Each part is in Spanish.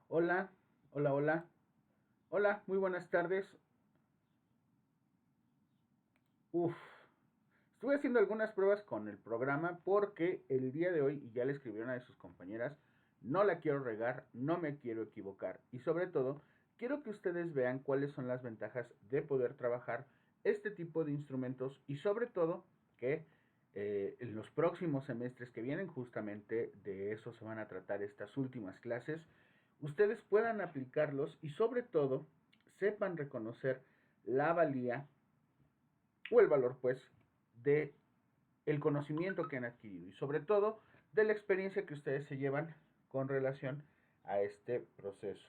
Hola, hola, hola. Hola, muy buenas tardes. Uf, estuve haciendo algunas pruebas con el programa porque el día de hoy, y ya le escribieron a de sus compañeras, no la quiero regar, no me quiero equivocar y sobre todo quiero que ustedes vean cuáles son las ventajas de poder trabajar este tipo de instrumentos y sobre todo que en los próximos semestres que vienen, justamente de eso se van a tratar estas últimas clases, ustedes puedan aplicarlos y sobre todo sepan reconocer la valía o el valor pues de el conocimiento que han adquirido y sobre todo de la experiencia que ustedes se llevan con relación a este proceso.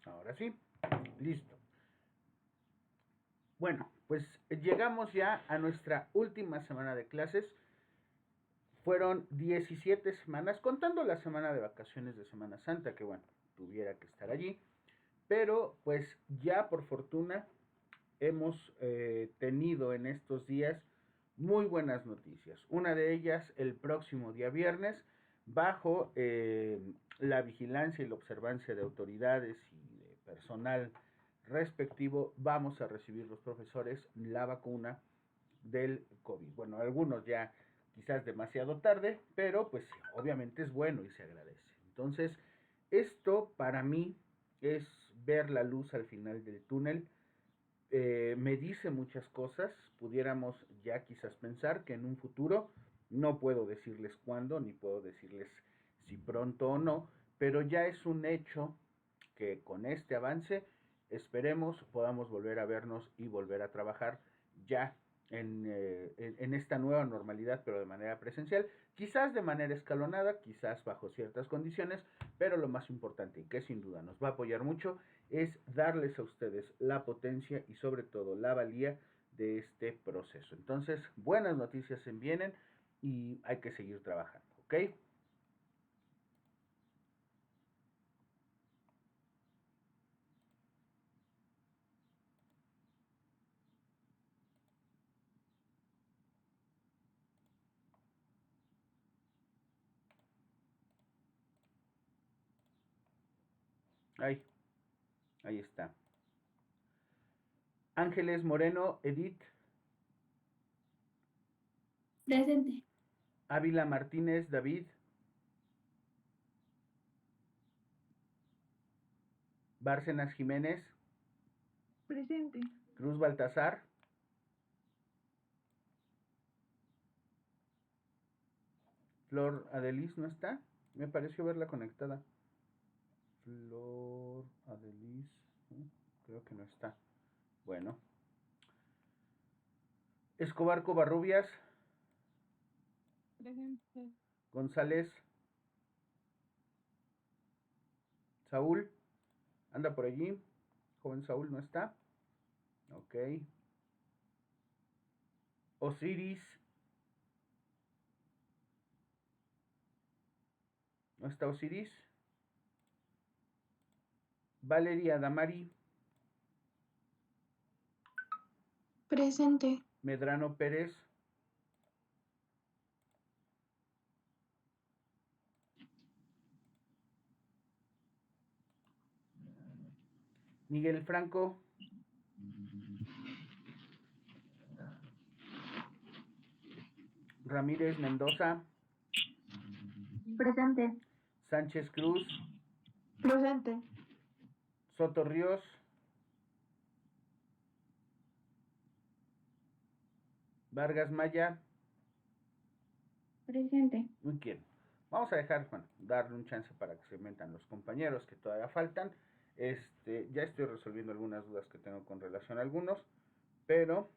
Ahora sí, listo. Bueno, pues llegamos ya a nuestra última semana de clases. Fueron 17 semanas, contando la semana de vacaciones de Semana Santa, que bueno, tuviera que estar allí. Pero pues ya por fortuna hemos tenido en estos días muy buenas noticias. Una de ellas el próximo día viernes, bajo la vigilancia y la observancia de autoridades y de personal respectivo, vamos a recibir los profesores la vacuna del COVID. Bueno, algunos ya quizás demasiado tarde, pero pues obviamente es bueno y se agradece. Entonces, esto para mí es ver la luz al final del túnel. Me dice muchas cosas, pudiéramos ya quizás pensar que en un futuro, no puedo decirles cuándo, ni puedo decirles si pronto o no, pero ya es un hecho que con este avance esperemos podamos volver a vernos y volver a trabajar ya en esta nueva normalidad, pero de manera presencial, quizás de manera escalonada, quizás bajo ciertas condiciones, pero lo más importante y que sin duda nos va a apoyar mucho es darles a ustedes la potencia y sobre todo la valía de este proceso. Entonces, buenas noticias se vienen y hay que seguir trabajando, ¿ok? Ahí, ahí está. Ángeles Moreno, Edith, Presente. Ávila Martínez, David, Bárcenas Jiménez, Presente. Cruz Baltazar, Flor Adelis, ¿no está? Me pareció verla conectada. Flor Adelis, creo que no está. Bueno. Escobar Covarrubias, Presente. González, Saúl, anda por allí. Joven Saúl no está. Ok. Osiris, no está Osiris. Valeria Damari, Presente. Medrano Pérez, Miguel Franco, Ramírez Mendoza, Presente. Sánchez Cruz, Presente. Soto Ríos, Vargas Maya. Presente. Muy bien. Vamos a dejar, bueno, darle un chance para que se metan los compañeros que todavía faltan. Ya estoy resolviendo algunas dudas que tengo con relación a algunos, pero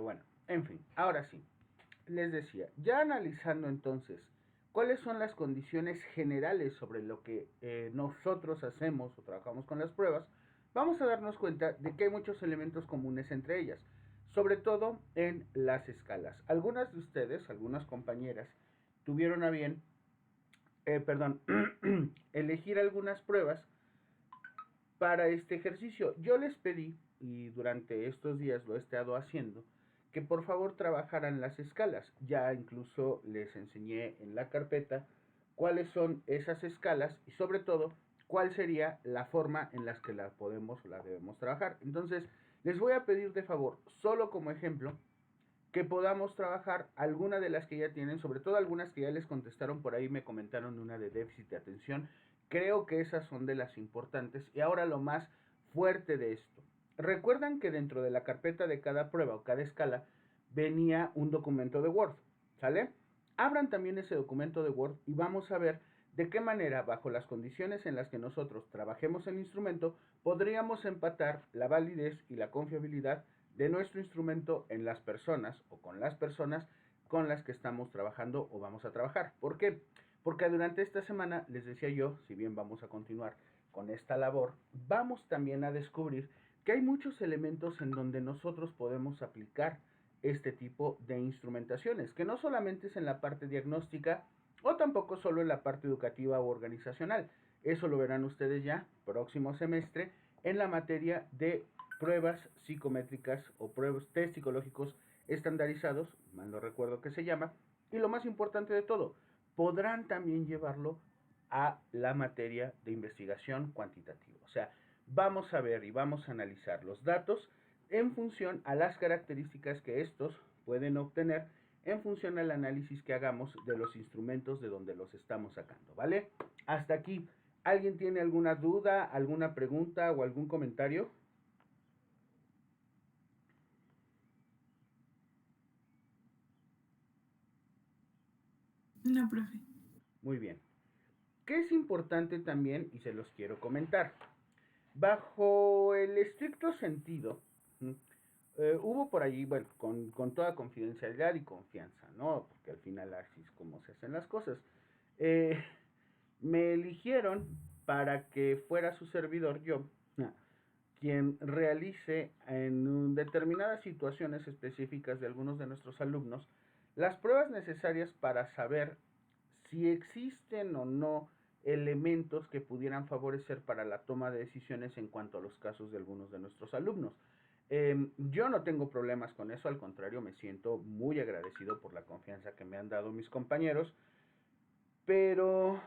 bueno, en fin, ahora sí. Les decía, ya analizando entonces cuáles son las condiciones generales sobre lo que nosotros hacemos o trabajamos con las pruebas, vamos a darnos cuenta de que hay muchos elementos comunes entre ellas, sobre todo en las escalas. Algunas de ustedes, algunas compañeras, tuvieron a bien, elegir algunas pruebas para este ejercicio. Yo les pedí, y durante estos días lo he estado haciendo, que por favor trabajaran las escalas. Ya incluso les enseñé en la carpeta cuáles son esas escalas y sobre todo cuál sería la forma en las que la podemos o la debemos trabajar. Entonces, les voy a pedir de favor, solo como ejemplo, que podamos trabajar alguna de las que ya tienen, sobre todo algunas que ya les contestaron por ahí, me comentaron una de déficit de atención. Creo que esas son de las importantes. Y ahora lo más fuerte de esto. Recuerdan que dentro de la carpeta de cada prueba o cada escala venía un documento de Word, ¿sale? Abran también ese documento de Word y vamos a ver de qué manera, bajo las condiciones en las que nosotros trabajemos el instrumento, podríamos empatar la validez y la confiabilidad de nuestro instrumento en las personas o con las personas con las que estamos trabajando o vamos a trabajar. ¿Por qué? Porque durante esta semana, les decía yo, si bien vamos a continuar con esta labor, vamos también a descubrir que hay muchos elementos en donde nosotros podemos aplicar este tipo de instrumentaciones, que no solamente es en la parte diagnóstica o tampoco solo en la parte educativa o organizacional. Eso lo verán ustedes ya próximo semestre en la materia de pruebas psicométricas o pruebas test psicológicos estandarizados, mal no recuerdo qué se llama, y lo más importante de todo, podrán también llevarlo a la materia de investigación cuantitativa. O sea, vamos a ver y vamos a analizar los datos en función a las características que estos pueden obtener en función al análisis que hagamos de los instrumentos de donde los estamos sacando, ¿vale? Hasta aquí. ¿Alguien tiene alguna duda, alguna pregunta o algún comentario? No, profe. Muy bien. ¿Qué es importante también? Y se los quiero comentar. Bajo el estricto sentido, hubo por allí, bueno, con toda confidencialidad y confianza, ¿no? Porque al final así es como se hacen las cosas. Eh, Me eligieron para que fuera su servidor yo, quien realice en determinadas situaciones específicas de algunos de nuestros alumnos las pruebas necesarias para saber si existen o no elementos que pudieran favorecer para la toma de decisiones en cuanto a los casos de algunos de nuestros alumnos. Yo no tengo problemas con eso, al contrario, me siento muy agradecido por la confianza que me han dado mis compañeros, pero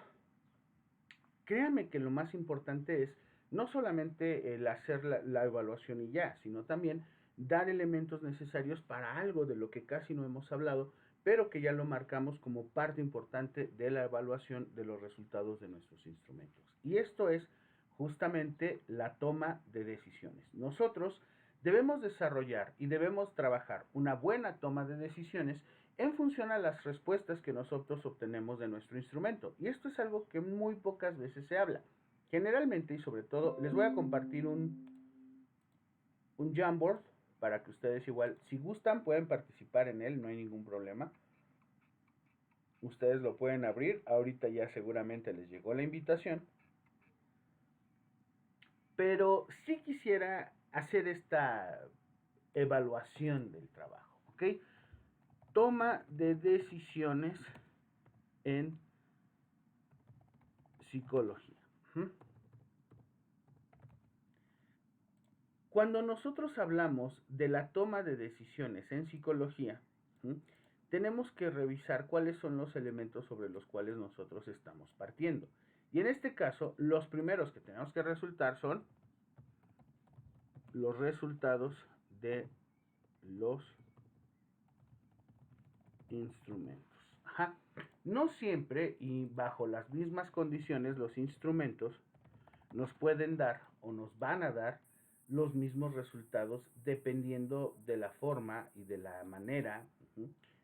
créanme que lo más importante es no solamente el hacer la evaluación y ya, sino también dar elementos necesarios para algo de lo que casi no hemos hablado, pero que ya lo marcamos como parte importante de la evaluación de los resultados de nuestros instrumentos. Y esto es justamente la toma de decisiones. Nosotros debemos desarrollar y debemos trabajar una buena toma de decisiones en función a las respuestas que nosotros obtenemos de nuestro instrumento. Y esto es algo que muy pocas veces se habla. Generalmente y sobre todo, les voy a compartir un Jamboard para que ustedes igual, si gustan, pueden participar en él, no hay ningún problema. Ustedes lo pueden abrir, ahorita ya seguramente les llegó la invitación. Pero sí quisiera hacer esta evaluación del trabajo, ¿ok? Toma de decisiones en psicología. Cuando nosotros hablamos de la toma de decisiones en psicología, tenemos que revisar cuáles son los elementos sobre los cuales nosotros estamos partiendo. Y en este caso, los primeros que tenemos que resultar son los resultados de los instrumentos. No siempre y bajo las mismas condiciones los instrumentos nos pueden dar o nos van a dar los mismos resultados dependiendo de la forma y de la manera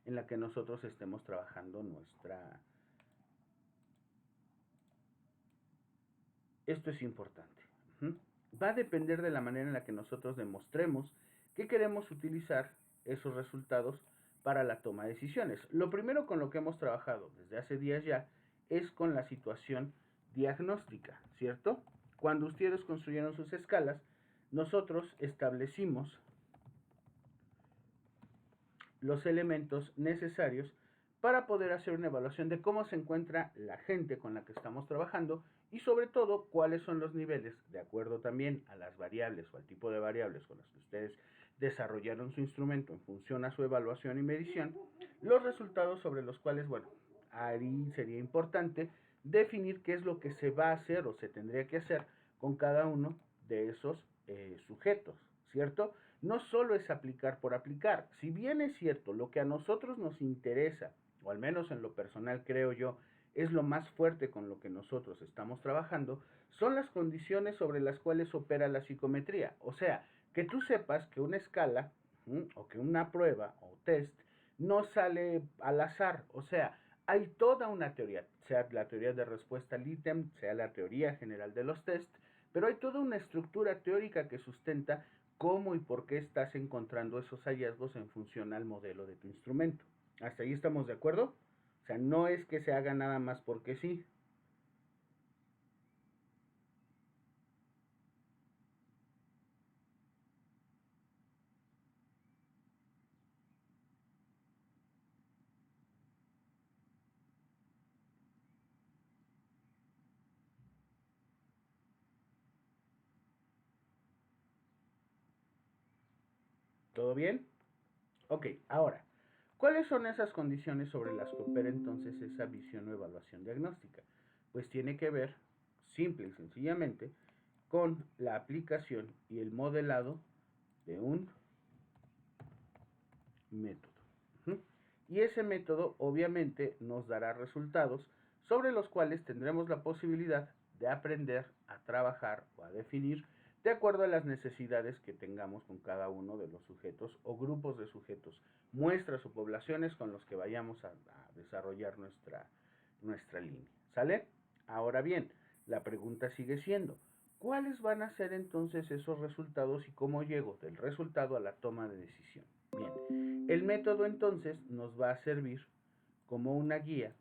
en la que nosotros estemos trabajando nuestra... Esto es importante. Va a depender de la manera en la que nosotros demostremos que queremos utilizar esos resultados para la toma de decisiones. Lo primero con lo que hemos trabajado desde hace días ya es con la situación diagnóstica, ¿cierto? Cuando ustedes construyeron sus escalas, nosotros establecimos los elementos necesarios para poder hacer una evaluación de cómo se encuentra la gente con la que estamos trabajando y sobre todo cuáles son los niveles, de acuerdo también a las variables o al tipo de variables con las que ustedes desarrollaron su instrumento en función a su evaluación y medición, los resultados sobre los cuales, bueno, ahí sería importante definir qué es lo que se va a hacer o se tendría que hacer con cada uno de esos sujetos, ¿cierto? No solo es aplicar por aplicar. Si bien es cierto, lo que a nosotros nos interesa, o al menos en lo personal creo yo, es lo más fuerte con lo que nosotros estamos trabajando, son las condiciones sobre las cuales opera la psicometría. O sea, que tú sepas que una escala o que una prueba o test no sale al azar. O sea, hay toda una teoría, sea la teoría de respuesta al ítem, sea la teoría general de los test, pero hay toda una estructura teórica que sustenta cómo y por qué estás encontrando esos hallazgos en función al modelo de tu instrumento. ¿Hasta ahí estamos de acuerdo? O sea, no es que se haga nada más porque sí. ¿Todo bien? Ok, ahora, ¿cuáles son esas condiciones sobre las que opera entonces esa visión o evaluación diagnóstica? Pues tiene que ver, simple y sencillamente, con la aplicación y el modelado de un método. Y ese método obviamente nos dará resultados sobre los cuales tendremos la posibilidad de aprender a trabajar o a definir de acuerdo a las necesidades que tengamos con cada uno de los sujetos o grupos de sujetos, muestras o poblaciones con los que vayamos a desarrollar nuestra línea. ¿Sale? Ahora bien, la pregunta sigue siendo, ¿cuáles van a ser entonces esos resultados y cómo llego del resultado a la toma de decisión? Bien, el método entonces nos va a servir como una guía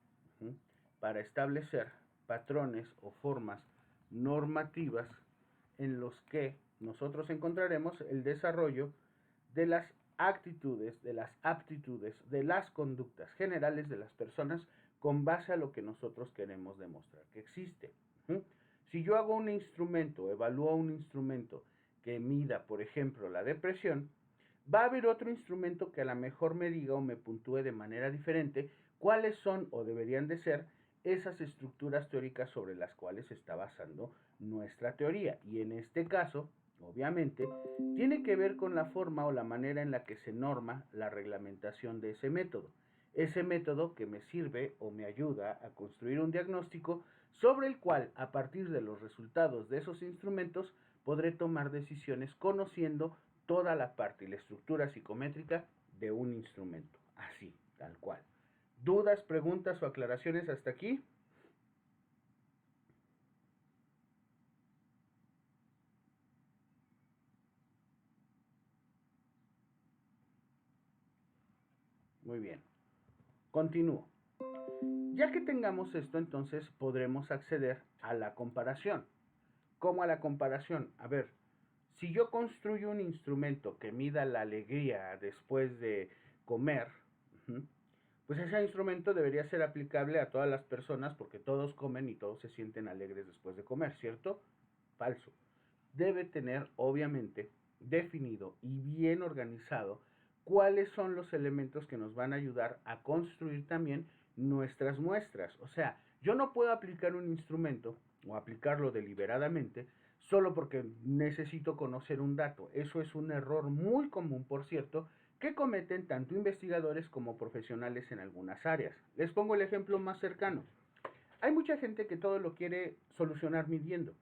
para establecer patrones o formas normativas en los que nosotros encontraremos el desarrollo de las actitudes, de las aptitudes, de las conductas generales de las personas con base a lo que nosotros queremos demostrar que existe. Si yo hago un instrumento, evalúo un instrumento que mida, por ejemplo, la depresión, va a haber otro instrumento que a lo mejor me diga o me puntúe de manera diferente cuáles son o deberían de ser esas estructuras teóricas sobre las cuales se está basando nuestra teoría. Y en este caso, obviamente, tiene que ver con la forma o la manera en la que se norma la reglamentación de ese método. Ese método que me sirve o me ayuda a construir un diagnóstico sobre el cual, a partir de los resultados de esos instrumentos, podré tomar decisiones conociendo toda la parte y la estructura psicométrica de un instrumento. Así, Tal cual. ¿Dudas, preguntas o aclaraciones hasta aquí? Muy bien. Continúo. Ya que tengamos esto, entonces podremos acceder a la comparación. ¿Cómo a la comparación? A ver, si yo construyo un instrumento que mida la alegría después de comer, pues ese instrumento debería ser aplicable a todas las personas porque todos comen y todos se sienten alegres después de comer, ¿cierto? Falso. Debe tener, obviamente, definido y bien organizado cuáles son los elementos que nos van a ayudar a construir también nuestras muestras. O sea, yo no puedo aplicar un instrumento o aplicarlo deliberadamente solo porque necesito conocer un dato. Eso es un error muy común, por cierto, que cometen tanto investigadores como profesionales en algunas áreas. Les pongo el ejemplo más cercano. Hay mucha gente que todo lo quiere solucionar midiendo.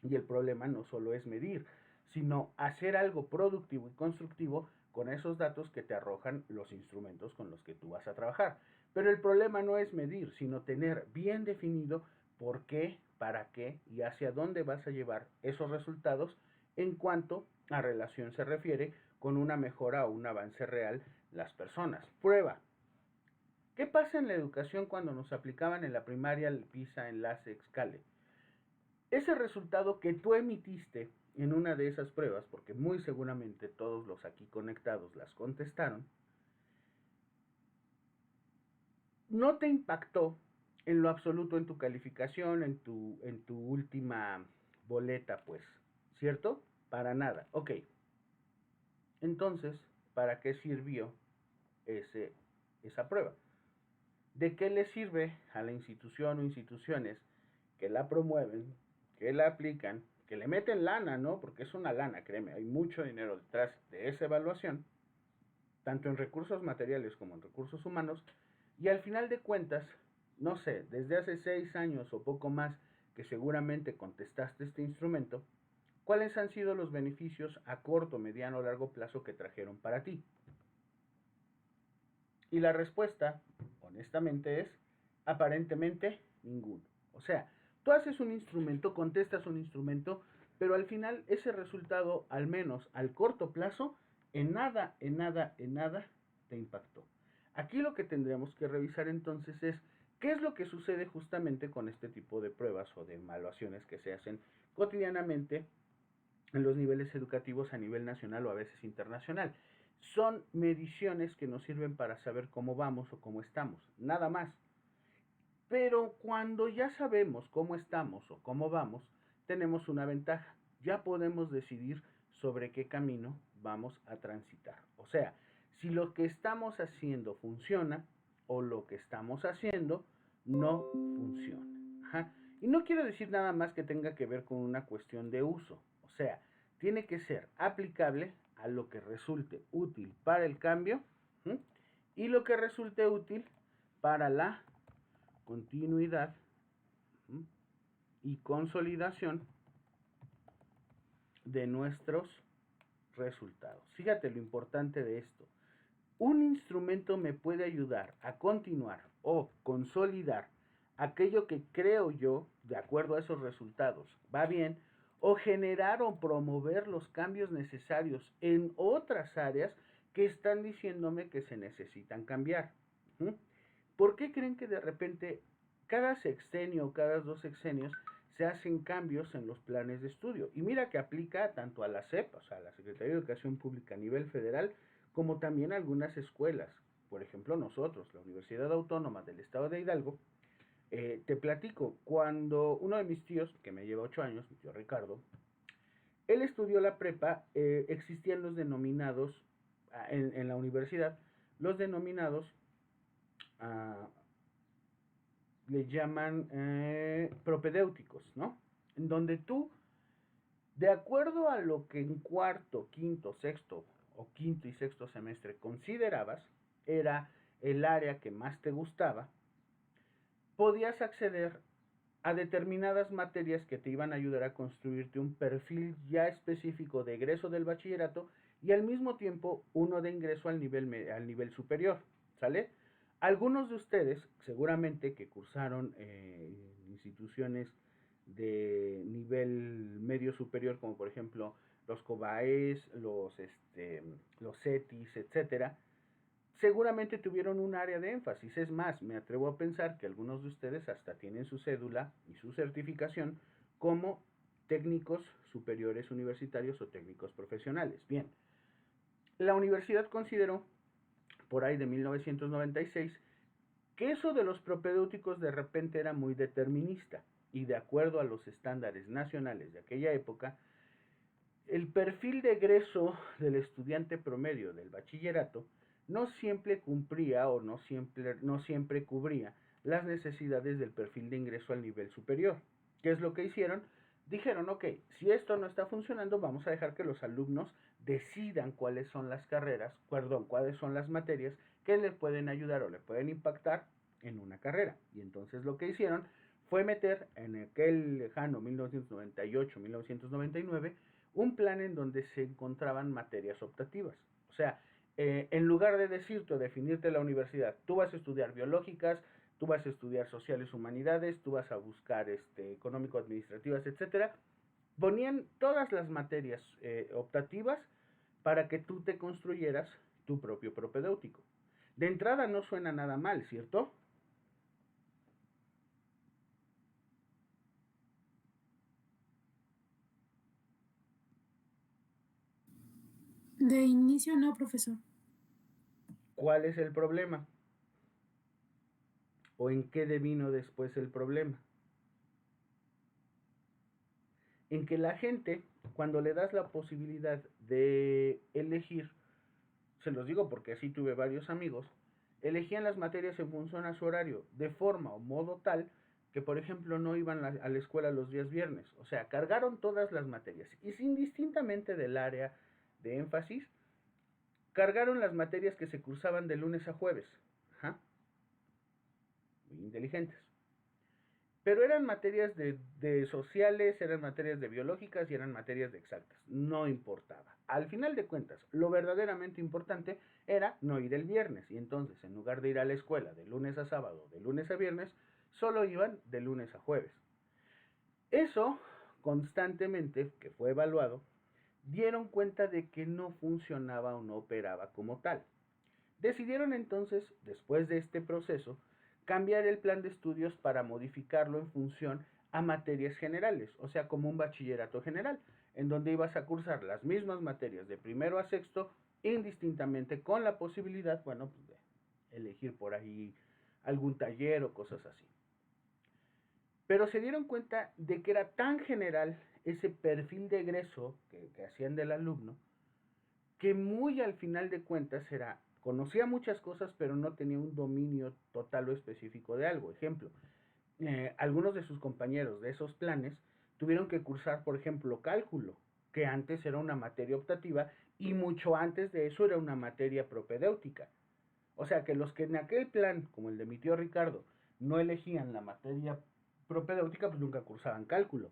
Y el problema no solo es medir, sino hacer algo productivo y constructivo con esos datos que te arrojan los instrumentos con los que tú vas a trabajar. Pero el problema no es medir, sino tener bien definido por qué, para qué y hacia dónde vas a llevar esos resultados en cuanto a relación se refiere con una mejora o un avance real las personas. Prueba. ¿Qué pasa en la educación cuando nos aplicaban en la primaria el PISA, enlace, Excale? Ese resultado que tú emitiste en una de esas pruebas, porque muy seguramente todos los aquí conectados las contestaron, no te impactó en lo absoluto en tu calificación, en tu última boleta, pues, ¿cierto? Para nada. Ok. Entonces, ¿para qué sirvió esa prueba? ¿De qué le sirve a la institución o instituciones que la promueven, que la aplican, que le meten lana, ¿no? Porque es una lana, créeme, hay mucho dinero detrás de esa evaluación, tanto en recursos materiales como en recursos humanos, y al final de cuentas, no sé, desde hace 6 años o poco más que seguramente contestaste este instrumento, ¿cuáles han sido los beneficios a corto, mediano o largo plazo que trajeron para ti? Y la respuesta, honestamente, es aparentemente ninguno. O sea, tú haces un instrumento, contestas un instrumento, pero al final ese resultado, al menos al corto plazo, en nada te impactó. Aquí lo que tendríamos que revisar entonces es qué es lo que sucede justamente con este tipo de pruebas o de evaluaciones que se hacen cotidianamente en los niveles educativos a nivel nacional o a veces internacional. Son mediciones que nos sirven para saber cómo vamos o cómo estamos, nada más. Pero cuando ya sabemos cómo estamos o cómo vamos, tenemos una ventaja. Ya podemos decidir sobre qué camino vamos a transitar. O sea, si lo que estamos haciendo funciona o lo que estamos haciendo no funciona. Ajá. Y no quiero decir nada más que tenga que ver con una cuestión de uso. O sea, tiene que ser aplicable a lo que resulte útil para el cambio, ¿sí? Y lo que resulte útil para la continuidad, ¿sí? Y consolidación de nuestros resultados. Fíjate lo importante de esto. Un instrumento me puede ayudar a continuar o consolidar aquello que creo yo, de acuerdo a esos resultados, va bien, o generar o promover los cambios necesarios en otras áreas que están diciéndome que se necesitan cambiar. ¿Por qué creen que de repente cada sexenio o cada 2 sexenios se hacen cambios en los planes de estudio? Y mira que aplica tanto a la SEP, o sea, a la Secretaría de Educación Pública a nivel federal, como también a algunas escuelas. Por ejemplo, nosotros, la Universidad Autónoma del Estado de Hidalgo, te platico, cuando uno de mis tíos, que me lleva 8 años, mi tío Ricardo, él estudió la prepa, existían los denominados, en la universidad, los denominados, uh, le llaman propedéuticos, ¿no? En donde tú, de acuerdo a lo que en cuarto, quinto, sexto o quinto y sexto semestre considerabas, era el área que más te gustaba, podías acceder a determinadas materias que te iban a ayudar a construirte un perfil ya específico de egreso del bachillerato y al mismo tiempo uno de ingreso al nivel superior, ¿sale? Algunos de ustedes, seguramente que cursaron instituciones de nivel medio superior, como por ejemplo los COBAES, los CETIS, etcétera, seguramente tuvieron un área de énfasis. Es más, me atrevo a pensar que algunos de ustedes hasta tienen su cédula y su certificación como técnicos superiores universitarios o técnicos profesionales. Bien, la universidad consideró, por ahí de 1996, que eso de los propedéuticos de repente era muy determinista y de acuerdo a los estándares nacionales de aquella época, el perfil de egreso del estudiante promedio del bachillerato no siempre cumplía o no siempre cubría las necesidades del perfil de ingreso al nivel superior. ¿Qué es lo que hicieron? Dijeron, ok, si esto no está funcionando, vamos a dejar que los alumnos decidan cuáles son las cuáles son las materias que les pueden ayudar o le pueden impactar en una carrera. Y entonces lo que hicieron fue meter en aquel lejano 1998-1999 un plan en donde se encontraban materias optativas. O sea, en lugar de decirte o definirte la universidad, tú vas a estudiar biológicas, tú vas a estudiar sociales humanidades, tú vas a buscar económico-administrativas, etcétera, ponían todas las materias optativas para que tú te construyeras tu propio propedéutico. De entrada no suena nada mal, ¿cierto? De inicio no, profesor. ¿Cuál es el problema? ¿O en qué devino después el problema? En que la gente, cuando le das la posibilidad de elegir, se los digo porque así tuve varios amigos, elegían las materias en función a su horario, de forma o modo tal que, por ejemplo, no iban a la escuela los días viernes. O sea, cargaron todas las materias y sin distintamente del área de énfasis, cargaron las materias que se cursaban de lunes a jueves. Ajá. Muy inteligentes. Pero eran materias de sociales, eran materias de biológicas y eran materias de exactas. No importaba. Al final de cuentas, lo verdaderamente importante era no ir el viernes. Y entonces, en lugar de ir a la escuela de lunes a sábado, de lunes a viernes, solo iban de lunes a jueves. Eso, constantemente, que fue evaluado, dieron cuenta de que no funcionaba o no operaba como tal. Decidieron entonces, después de este proceso, cambiar el plan de estudios para modificarlo en función a materias generales, o sea, como un bachillerato general, en donde ibas a cursar las mismas materias de primero a sexto, indistintamente, con la posibilidad, bueno, pues de elegir por ahí algún taller o cosas así. Pero se dieron cuenta de que era tan general ese perfil de egreso que hacían del alumno, que muy al final de cuentas conocía muchas cosas, pero no tenía un dominio total o específico de algo. Ejemplo, algunos de sus compañeros de esos planes tuvieron que cursar, por ejemplo, cálculo, que antes era una materia optativa y mucho antes de eso era una materia propedéutica. O sea que los que en aquel plan, como el de mi tío Ricardo, no elegían la materia propedéutica, pues nunca cursaban cálculo.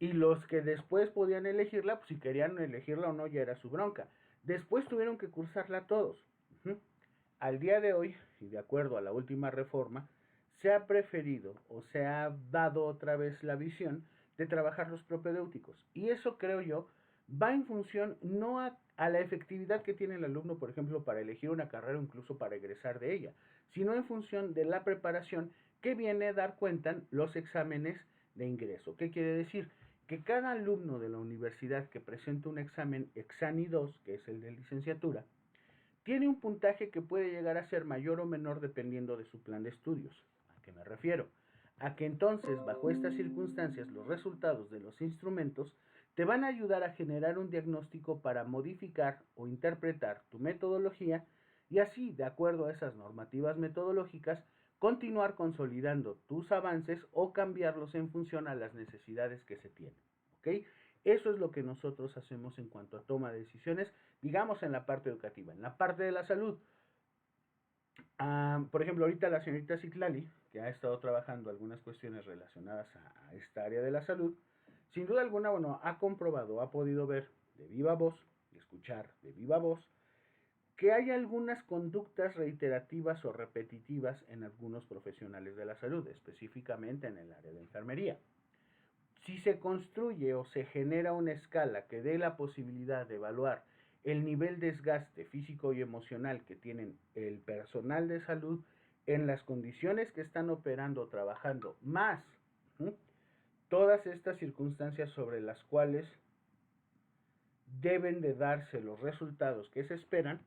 Y los que después podían elegirla, pues si querían elegirla o no, ya era su bronca. Después tuvieron que cursarla todos. Al día de hoy, y de acuerdo a la última reforma, se ha preferido o se ha dado otra vez la visión de trabajar los propedéuticos. Y eso, creo yo, va en función no a la efectividad que tiene el alumno, por ejemplo, para elegir una carrera o incluso para egresar de ella, sino en función de la preparación que viene a dar cuenta los exámenes de ingreso. ¿Qué quiere decir? Que cada alumno de la universidad que presenta un examen Exani 2, que es el de licenciatura, tiene un puntaje que puede llegar a ser mayor o menor dependiendo de su plan de estudios. ¿A qué me refiero? A que entonces, bajo estas circunstancias, los resultados de los instrumentos te van a ayudar a generar un diagnóstico para modificar o interpretar tu metodología y así, de acuerdo a esas normativas metodológicas, continuar consolidando tus avances o cambiarlos en función a las necesidades que se tienen. ¿Ok? Eso es lo que nosotros hacemos en cuanto a toma de decisiones, digamos en la parte educativa. En la parte de la salud, por ejemplo, ahorita la señorita Citlali, que ha estado trabajando algunas cuestiones relacionadas a esta área de la salud, sin duda alguna, bueno, ha comprobado, ha podido ver de viva voz y escuchar de viva voz que hay algunas conductas reiterativas o repetitivas en algunos profesionales de la salud, específicamente en el área de enfermería. Si se construye o se genera una escala que dé la posibilidad de evaluar el nivel de desgaste físico y emocional que tienen el personal de salud en las condiciones que están operando o trabajando, más todas estas circunstancias sobre las cuales deben de darse los resultados que se esperan,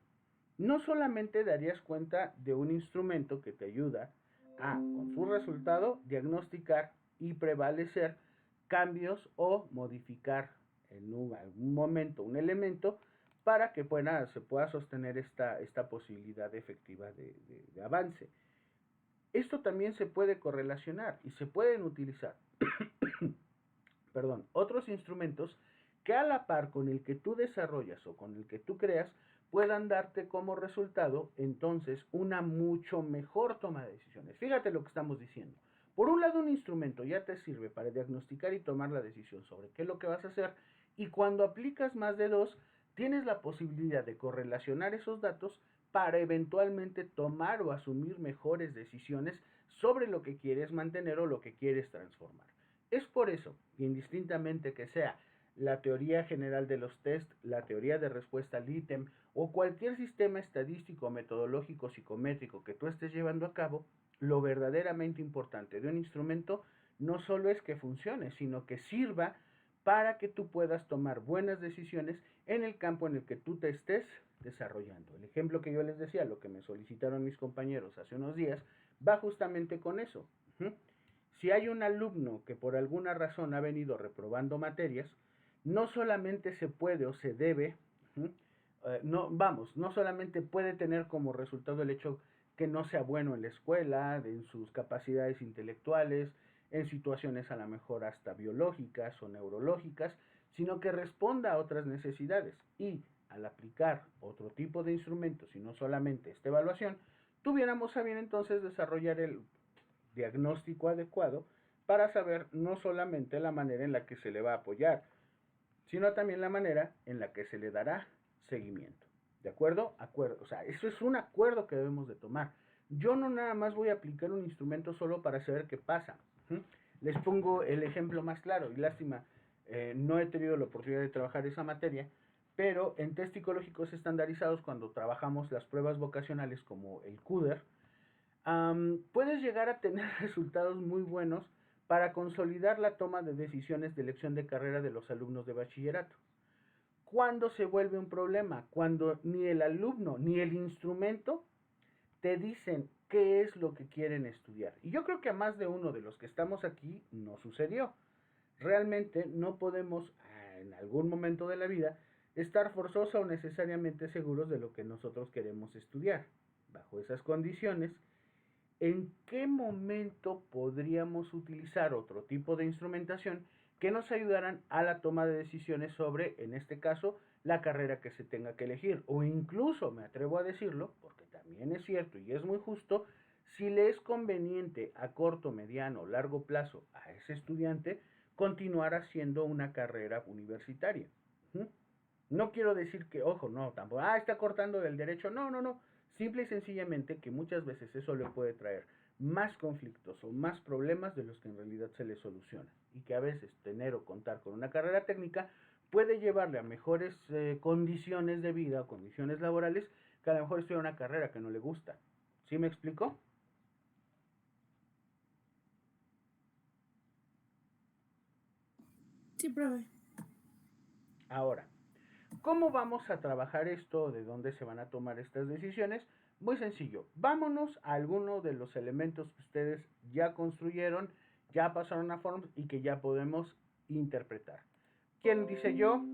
no solamente darías cuenta de un instrumento que te ayuda a, con su resultado, diagnosticar y prevalecer cambios o modificar en algún momento un elemento para que se pueda sostener esta posibilidad efectiva de avance. Esto también se puede correlacionar y se pueden utilizar otros instrumentos que a la par con el que tú desarrollas o con el que tú creas puedan darte como resultado entonces una mucho mejor toma de decisiones. Fíjate lo que estamos diciendo. Por un lado, un instrumento ya te sirve para diagnosticar y tomar la decisión sobre qué es lo que vas a hacer, y cuando aplicas más de dos, tienes la posibilidad de correlacionar esos datos para eventualmente tomar o asumir mejores decisiones sobre lo que quieres mantener o lo que quieres transformar. Es por eso que indistintamente que sea la teoría general de los test, la teoría de respuesta al ítem o cualquier sistema estadístico, metodológico, psicométrico que tú estés llevando a cabo, lo verdaderamente importante de un instrumento no solo es que funcione, sino que sirva para que tú puedas tomar buenas decisiones en el campo en el que tú te estés desarrollando. El ejemplo que yo les decía, lo que me solicitaron mis compañeros hace unos días, va justamente con eso. Si hay un alumno que por alguna razón ha venido reprobando materias, no solamente se puede o se debe, no solamente puede tener como resultado el hecho que no sea bueno en la escuela, en sus capacidades intelectuales, en situaciones a lo mejor hasta biológicas o neurológicas, sino que responda a otras necesidades. Y al aplicar otro tipo de instrumentos y no solamente esta evaluación, tuviéramos a bien entonces desarrollar el diagnóstico adecuado para saber no solamente la manera en la que se le va a apoyar, sino también la manera en la que se le dará seguimiento. ¿De acuerdo? Acuerdo. O sea, eso es un acuerdo que debemos de tomar. Yo no nada más voy a aplicar un instrumento solo para saber qué pasa. Les pongo el ejemplo más claro, y lástima, no he tenido la oportunidad de trabajar esa materia, pero en test psicológicos estandarizados, cuando trabajamos las pruebas vocacionales como el CUDER, puedes llegar a tener resultados muy buenos para consolidar la toma de decisiones de elección de carrera de los alumnos de bachillerato. ¿Cuándo se vuelve un problema? Cuando ni el alumno ni el instrumento te dicen qué es lo que quieren estudiar. Y yo creo que a más de uno de los que estamos aquí no sucedió. Realmente no podemos, en algún momento de la vida, estar forzosa o necesariamente seguros de lo que nosotros queremos estudiar. Bajo esas condiciones, ¿en qué momento podríamos utilizar otro tipo de instrumentación que nos ayudaran a la toma de decisiones sobre, en este caso, la carrera que se tenga que elegir? O incluso, me atrevo a decirlo, porque también es cierto y es muy justo, si le es conveniente a corto, mediano, largo plazo a ese estudiante continuar haciendo una carrera universitaria. No quiero decir que, ojo, no, tampoco, está cortando del derecho, no. Simple y sencillamente que muchas veces eso le puede traer más conflictos o más problemas de los que en realidad se le soluciona. Y que a veces tener o contar con una carrera técnica puede llevarle a mejores condiciones de vida o condiciones laborales que a lo mejor estudia una carrera que no le gusta. ¿Sí me explico? Sí, profe. Ahora, ¿cómo vamos a trabajar esto? ¿De dónde se van a tomar estas decisiones? Muy sencillo. Vámonos a alguno de los elementos que ustedes ya construyeron, ya pasaron a forms y que ya podemos interpretar. ¿Quién dice yo?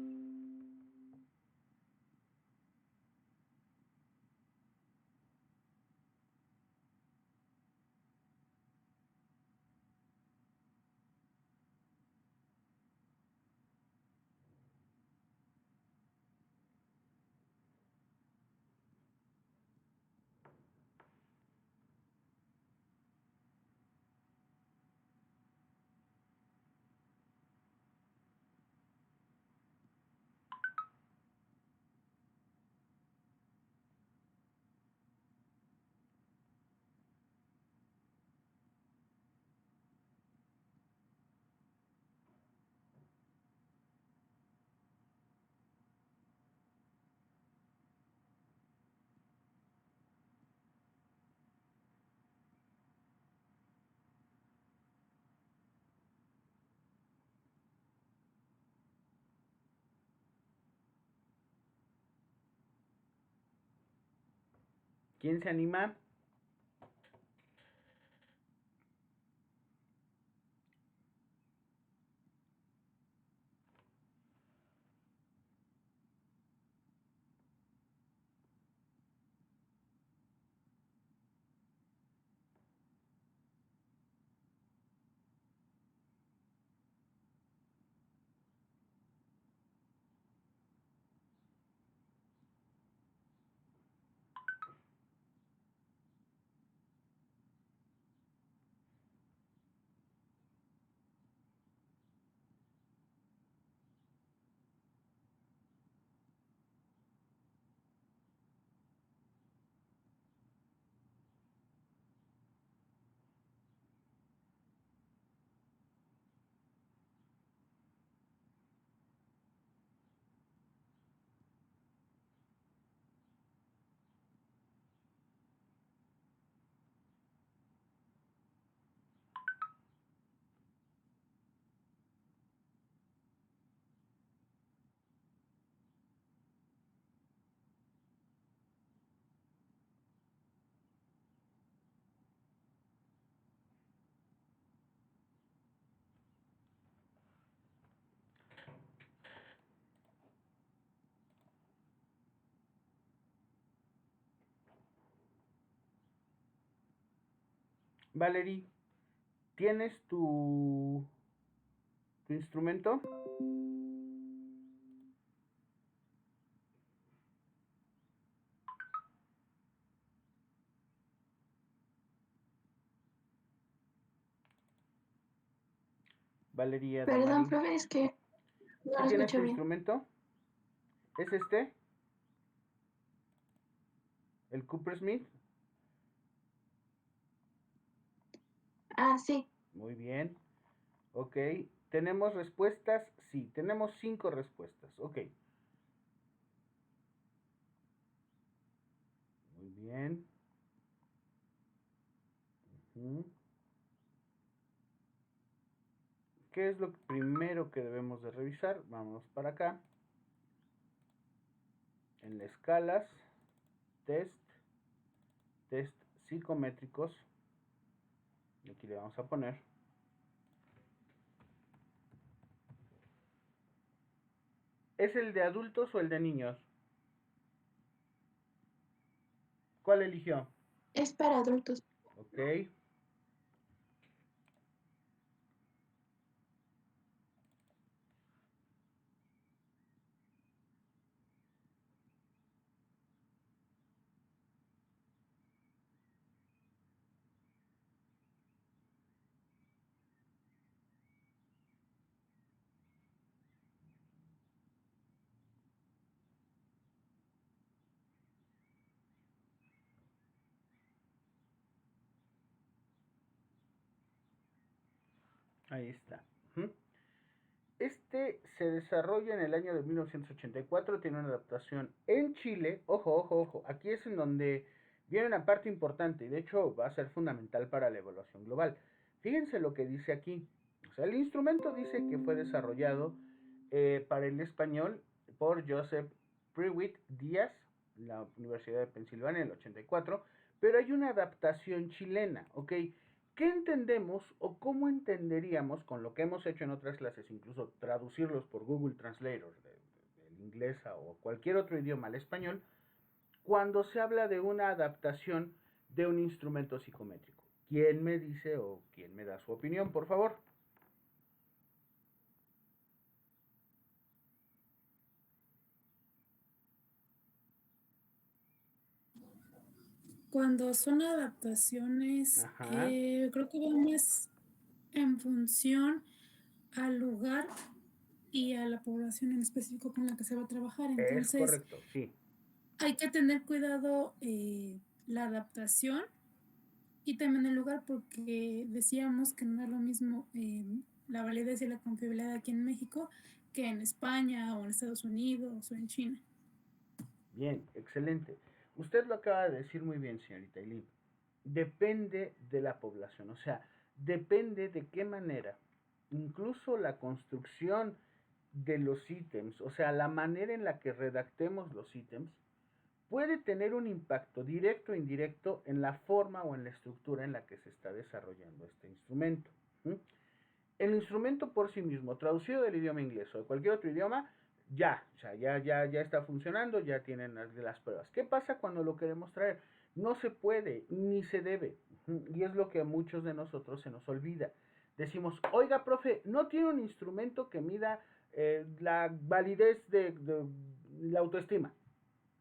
¿Quién se anima? Valerie, ¿tienes tu instrumento? Valeria Perdón, Damari. profe, es que no ¿Sí lo tienes tu escucho bien. instrumento? ¿Es este? ¿El Coopersmith? Ah, sí. Muy bien. Ok. ¿Tenemos respuestas? Sí, tenemos 5 respuestas. Ok. Muy bien. Ujú. ¿Qué es lo primero que debemos de revisar? Vamos para acá. En las escalas, test, test psicométricos. Y aquí le vamos a poner. ¿Es el de adultos o el de niños? ¿Cuál eligió? Es para adultos. Ok. Ahí está. Ujú. Este se desarrolla en el año de 1984, tiene una adaptación en Chile. Ojo, ojo, ojo. Aquí es en donde viene una parte importante y de hecho va a ser fundamental para la evaluación global. Fíjense lo que dice aquí. O sea, el instrumento dice que fue desarrollado para el español por Joseph Prewitt Díaz, la Universidad de Pensilvania en el 84, pero hay una adaptación chilena, ¿ok? ¿Qué entendemos o cómo entenderíamos con lo que hemos hecho en otras clases, incluso traducirlos por Google Translator del inglés o cualquier otro idioma al español, cuando se habla de una adaptación de un instrumento psicométrico? ¿Quién me dice o quién me da su opinión, por favor? Cuando son adaptaciones, Ajá. creo que va más en función al lugar y a la población en específico con la que se va a trabajar. Es Entonces, correcto, sí. hay que tener cuidado la adaptación y también el lugar, porque decíamos que no es lo mismo la validez y la confiabilidad aquí en México que en España o en Estados Unidos o en China. Bien, excelente. Usted lo acaba de decir muy bien, señorita Eileen. Depende de la población, o sea, depende de qué manera, incluso la construcción de los ítems, o sea, la manera en la que redactemos los ítems, puede tener un impacto directo o indirecto en la forma o en la estructura en la que se está desarrollando este instrumento. El instrumento por sí mismo, traducido del idioma inglés o de cualquier otro idioma, ya está funcionando, ya tienen las pruebas. ¿Qué pasa cuando lo queremos traer? No se puede ni se debe. Y es lo que a muchos de nosotros se nos olvida. Decimos, oiga, profe, ¿no tiene un instrumento que mida la validez de la autoestima?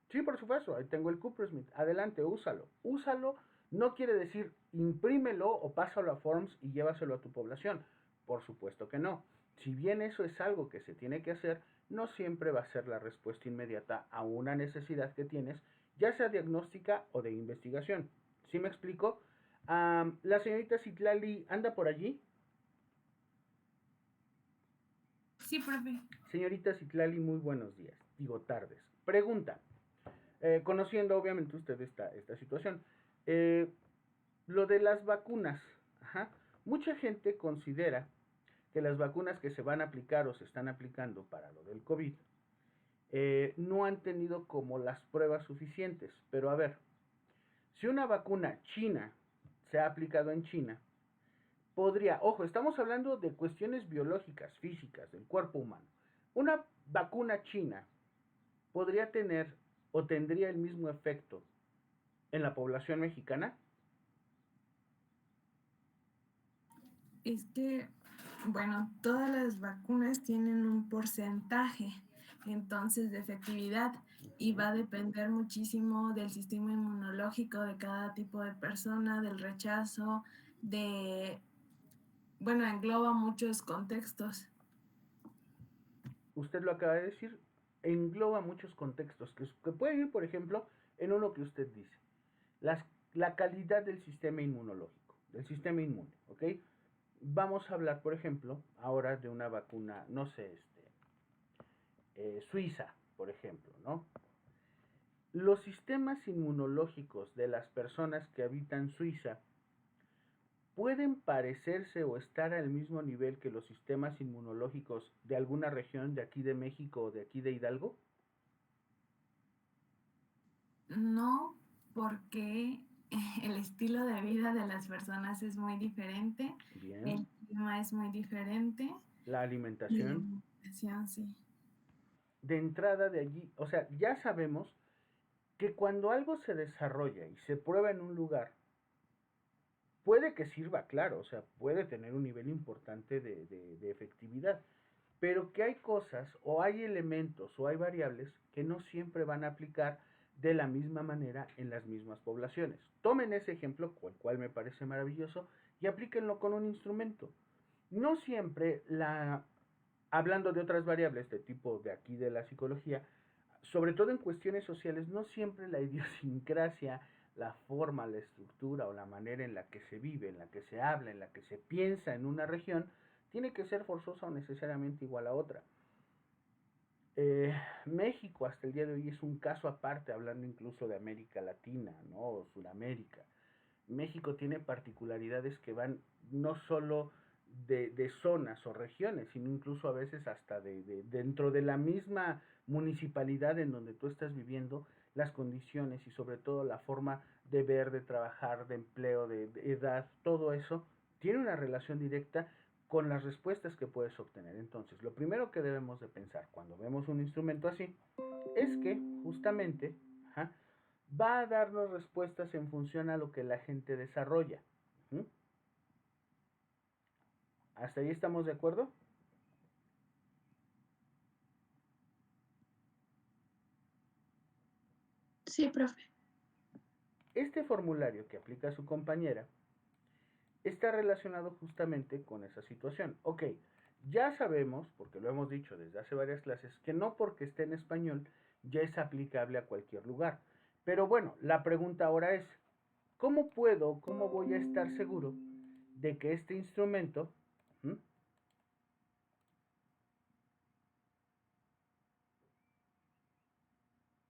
Sí, por supuesto, ahí tengo el Coopersmith. Adelante, úsalo. Úsalo no quiere decir imprímelo o pásalo a Forms y llévaselo a tu población. Por supuesto que no. Si bien eso es algo que se tiene que hacer, no siempre va a ser la respuesta inmediata a una necesidad que tienes, ya sea diagnóstica o de investigación. ¿Sí me explico? La señorita Citlali anda por allí. Sí, profe. Señorita Citlali, muy buenos días. Digo tardes. Pregunta. Conociendo obviamente usted esta situación. Lo de las vacunas. Ajá. Mucha gente considera que las vacunas que se van a aplicar o se están aplicando para lo del COVID no han tenido como las pruebas suficientes. Pero a ver, si una vacuna china se ha aplicado en China, podría, ojo, estamos hablando de cuestiones biológicas, físicas, del cuerpo humano. Una vacuna china podría tener o tendría el mismo efecto en la población mexicana. Es que, bueno, todas las vacunas tienen un porcentaje, entonces, de efectividad y va a depender muchísimo del sistema inmunológico de cada tipo de persona, del rechazo, bueno, engloba muchos contextos. Usted lo acaba de decir, engloba muchos contextos que pueden ir, por ejemplo, en uno que usted dice, las, la calidad del sistema inmunológico, del sistema inmune, ¿ok? Vamos a hablar, por ejemplo, ahora de una vacuna, no sé, suiza, por ejemplo, ¿no? Los sistemas inmunológicos de las personas que habitan Suiza pueden parecerse o estar al mismo nivel que los sistemas inmunológicos de alguna región de aquí de México o de aquí de Hidalgo. No, porque el estilo de vida de las personas es muy diferente, Bien. el clima es muy diferente. La alimentación. Sí. De entrada de allí, o sea, ya sabemos que cuando algo se desarrolla y se prueba en un lugar, puede que sirva, claro, o sea, puede tener un nivel importante de efectividad, pero que hay cosas o hay elementos o hay variables que no siempre van a aplicar de la misma manera en las mismas poblaciones. Tomen ese ejemplo, el cual me parece maravilloso, y aplíquenlo con un instrumento. No siempre hablando de otras variables de tipo de aquí de la psicología, sobre todo en cuestiones sociales, no siempre la idiosincrasia, la forma, la estructura o la manera en la que se vive, en la que se habla, en la que se piensa en una región, tiene que ser forzosa o necesariamente igual a otra. México hasta el día de hoy es un caso aparte, hablando incluso de América Latina, ¿no? O Sudamérica. México tiene particularidades que van no solo de zonas o regiones, sino incluso a veces hasta dentro de la misma municipalidad en donde tú estás viviendo, las condiciones y sobre todo la forma de ver, de trabajar, de empleo, de edad, todo eso tiene una relación directa con las respuestas que puedes obtener. Entonces, lo primero que debemos de pensar cuando vemos un instrumento así es que justamente va a darnos respuestas en función a lo que la gente desarrolla. ¿Hasta ahí estamos de acuerdo? Sí, profe. Este formulario que aplica su compañera está relacionado justamente con esa situación. Ok, ya sabemos, porque lo hemos dicho desde hace varias clases, que no porque esté en español ya es aplicable a cualquier lugar. Pero bueno, la pregunta ahora es, cómo voy a estar seguro de que este instrumento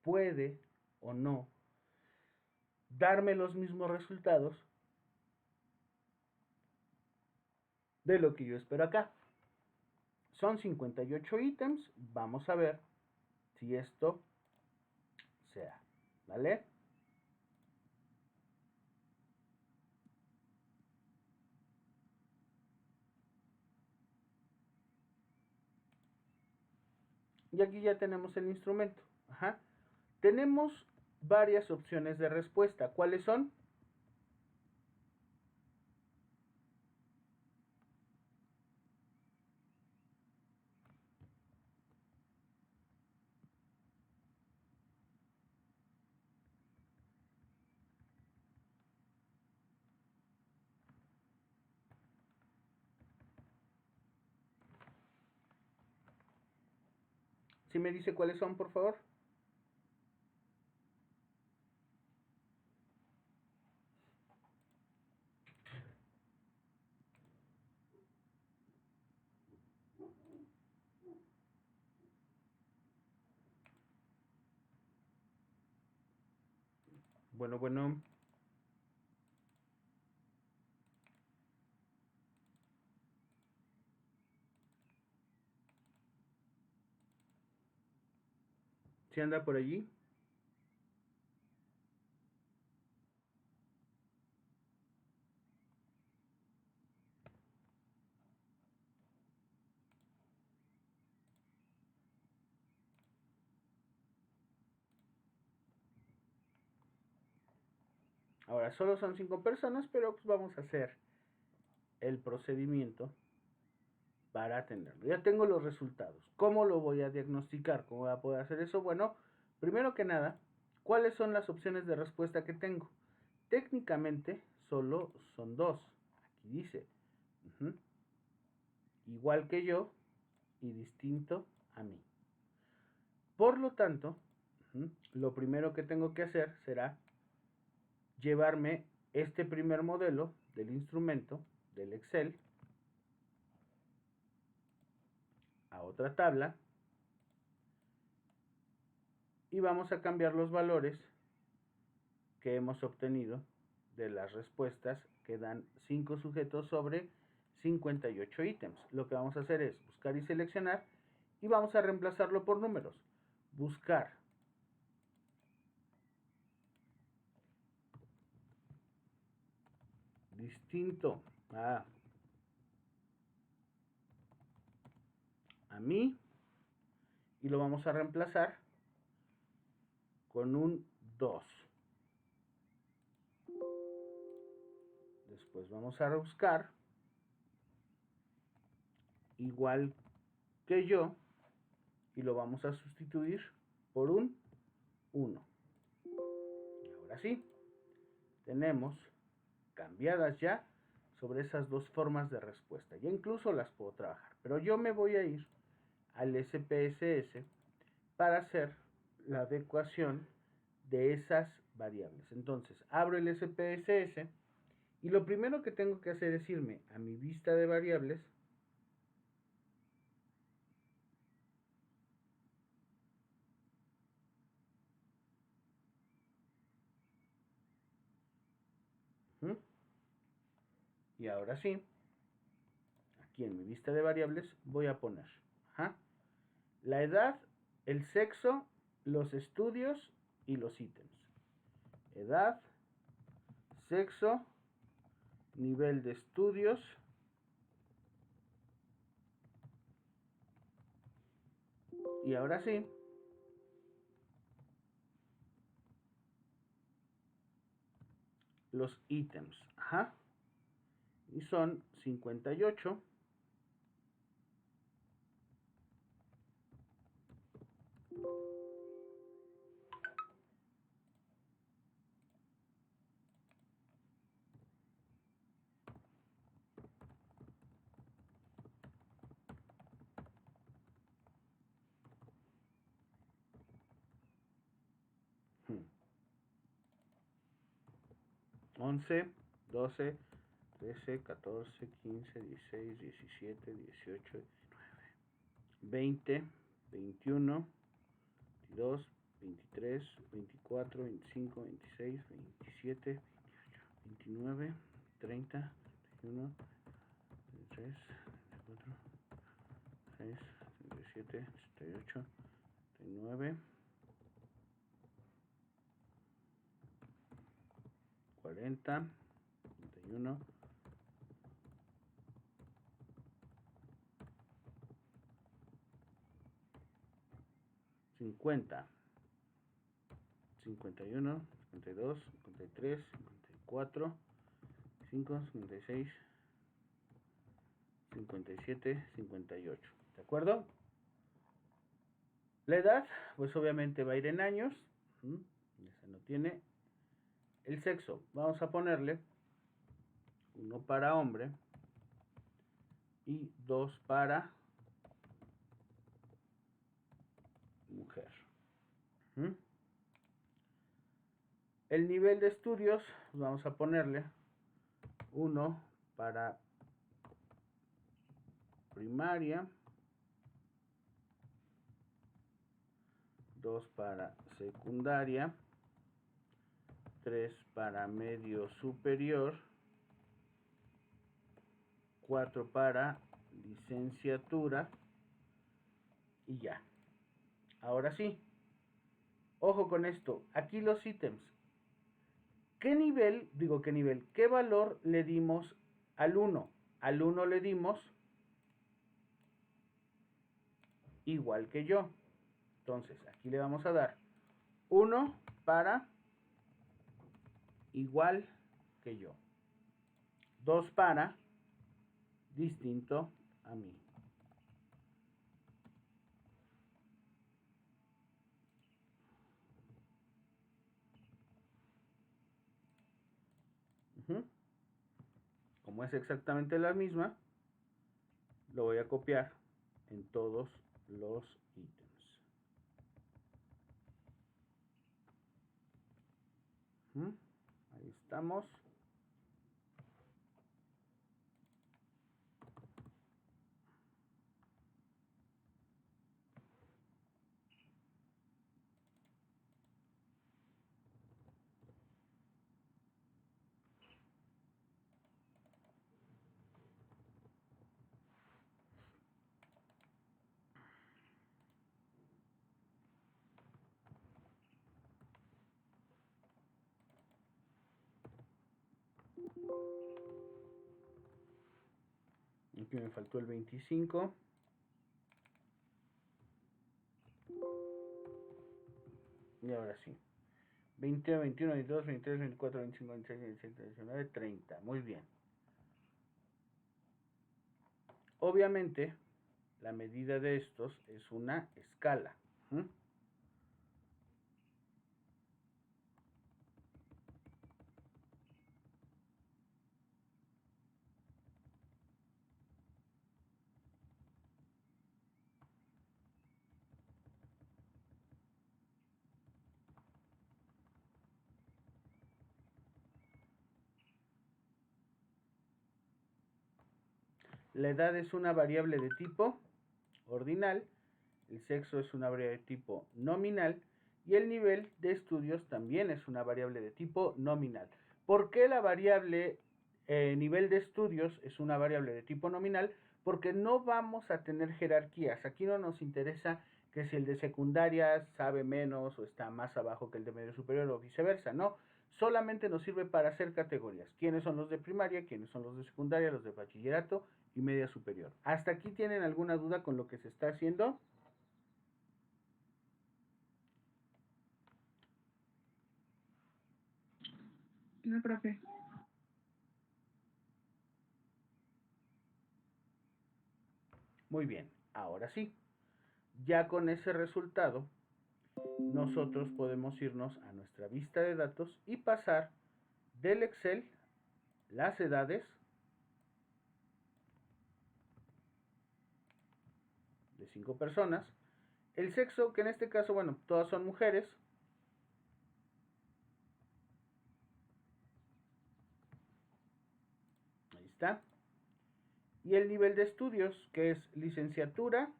puede o no darme los mismos resultados de lo que yo espero acá? Son 58 ítems, vamos a ver si esto se da, ¿vale? ¿Vale? Y aquí ya tenemos el instrumento. Ajá. Tenemos varias opciones de respuesta. ¿Cuáles son? ¿Sí me dice cuáles son, por favor? Bueno, bueno. ¿Sí anda por allí? Ahora, solo son 5 personas, pero pues vamos a hacer el procedimiento para atenderlo. Ya tengo los resultados. ¿Cómo lo voy a diagnosticar? ¿Cómo voy a poder hacer eso? Bueno, primero que nada, ¿cuáles son las opciones de respuesta que tengo? Técnicamente, solo son 2. Aquí dice, igual que yo y distinto a mí. Por lo tanto, lo primero que tengo que hacer será llevarme este primer modelo del instrumento, del Excel, a otra tabla y vamos a cambiar los valores que hemos obtenido de las respuestas que dan 5 sujetos sobre 58 ítems. Lo que vamos a hacer es buscar y seleccionar y vamos a reemplazarlo por números. Buscar distinto a mí y lo vamos a reemplazar con un 2. Después vamos a buscar igual que yo y lo vamos a sustituir por un 1. Y ahora sí, tenemos cambiadas ya sobre esas dos formas de respuesta. Ya incluso las puedo trabajar, pero yo me voy a ir al SPSS para hacer la adecuación de esas variables. Entonces, abro el SPSS y lo primero que tengo que hacer es irme a mi vista de variables y ahora sí, aquí en mi vista de variables voy a poner la edad, el sexo, los estudios y los ítems. Edad, sexo, nivel de estudios, y ahora sí, los ítems. Y son 58. Hmm. 11, 12, 13, 14, 15, 16, 17, 18, 19, 20, 21, 22, 23, 24, 25, 26, 27, 29, 30, 31, 33, 34, 6, 37, 38, 39, 40, 51, 50, 51, 52, 53, 54, 55, 56, 57, 58. ¿De acuerdo? La edad, pues obviamente va a ir en años. Esa no tiene. El sexo, vamos a ponerle 1 para hombre y 2 para mujer. El nivel de estudios, vamos a ponerle 1 para primaria, 2 para secundaria, 3 para medio superior, 4 para licenciatura y ya. Ahora sí, ojo con esto, aquí los ítems. ¿Qué valor le dimos al 1? Al 1 le dimos igual que yo. Entonces, aquí le vamos a dar 1 para igual que yo. 2 para distinto a mí. Como es exactamente la misma, lo voy a copiar en todos los ítems. Ahí estamos. Aquí me faltó el 25. Y ahora sí. 20, 21, 22, 23, 24, 25, 26, 27, 29, 30. Muy bien. Obviamente, la medida de estos es una escala. La edad es una variable de tipo ordinal, el sexo es una variable de tipo nominal y el nivel de estudios también es una variable de tipo nominal. ¿Por qué la variable nivel de estudios es una variable de tipo nominal? Porque no vamos a tener jerarquías. Aquí no nos interesa que si el de secundaria sabe menos o está más abajo que el de medio superior o viceversa, no. Solamente nos sirve para hacer categorías. ¿Quiénes son los de primaria? ¿Quiénes son los de secundaria? Los de bachillerato y media superior. ¿Hasta aquí tienen alguna duda con lo que se está haciendo? No, profe. Muy bien, ahora sí. Ya con ese resultado, nosotros podemos irnos a nuestra vista de datos y pasar del Excel las edades de 5 personas, el sexo, que en este caso, bueno, todas son mujeres, ahí está, y el nivel de estudios, que es licenciatura,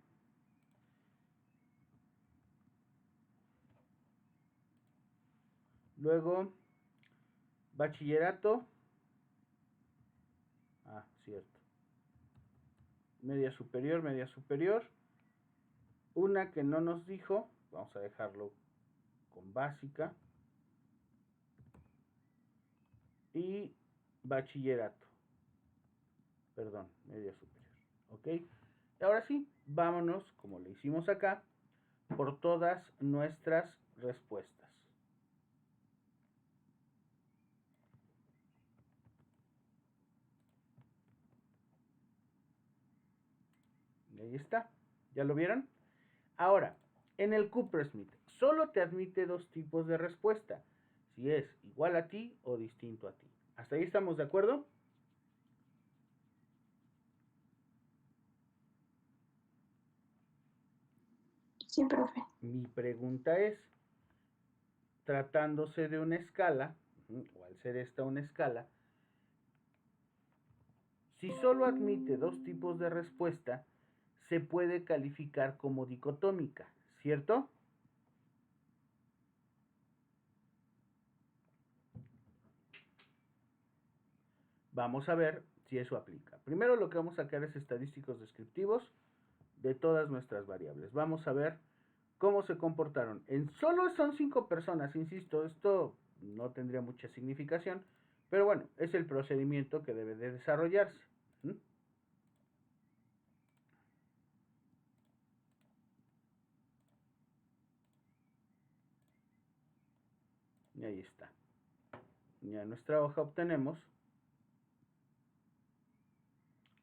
luego bachillerato, cierto, media superior, una que no nos dijo, vamos a dejarlo con básica, y bachillerato. Perdón, media superior. ¿Ok? Y ahora sí, vámonos, como le hicimos acá, por todas nuestras respuestas. Y ahí está. ¿Ya lo vieron? Ahora, en el Coopersmith solo te admite dos tipos de respuesta, si es igual a ti o distinto a ti. ¿Hasta ahí estamos de acuerdo? Sí, profe. Mi pregunta es, tratándose de una escala, o al ser esta una escala, si solo admite dos tipos de respuesta, se puede calificar como dicotómica, ¿cierto? Vamos a ver si eso aplica. Primero lo que vamos a sacar es estadísticos descriptivos de todas nuestras variables. Vamos a ver cómo se comportaron. Solo son 5 personas, insisto, esto no tendría mucha significación, pero bueno, es el procedimiento que debe de desarrollarse. Y ahí está. Ya en nuestra hoja obtenemos